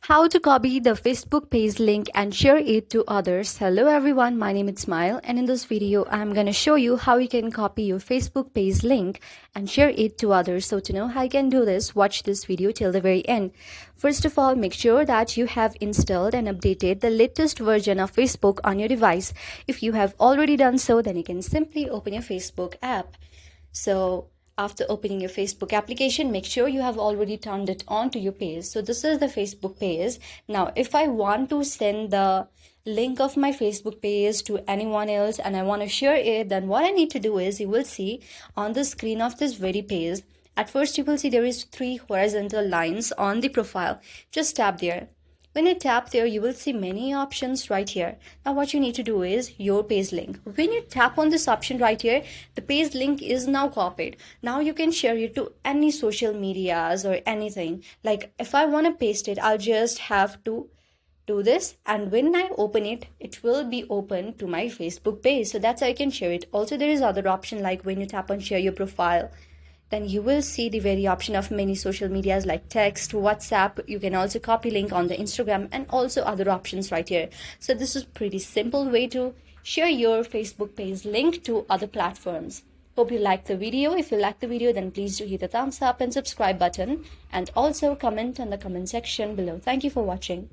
How to copy the Facebook page link and share it to others. Hello everyone, my name is Smile, and in this video I'm going to show you how you can copy your Facebook page link and share it to others. So to know how you can do this, watch this video till the very end. First of all, make sure that you have installed and updated the latest version of Facebook on your device. If you have already done so, then you can simply open your Facebook app. So after opening your Facebook application, make sure you have already turned it on to your page. So this is the Facebook page. Now, if I want to send the link of my Facebook page to anyone else and I want to share it, then what I need to do is, you will see on the screen of this very page, at first you will see there is 3 horizontal lines on the profile. Just tap there. When you tap there, you will see many options right here. Now what you need to do is your page link. When you tap on this option right here, the page link is now copied. Now you can share it to any social medias or anything. Like if I want to paste it, I'll just have to do this, and when I open it, it will be open to my Facebook page. So that's how I can share it. Also, there is other option, like when you tap on share your profile, then you will see the very option of many social medias like text, WhatsApp. You can also copy link on the Instagram and also other options right here. So this is pretty simple way to share your Facebook page link to other platforms. Hope you liked the video. If you liked the video, then please do hit the thumbs up and subscribe button, and also comment on the comment section below. Thank you for watching.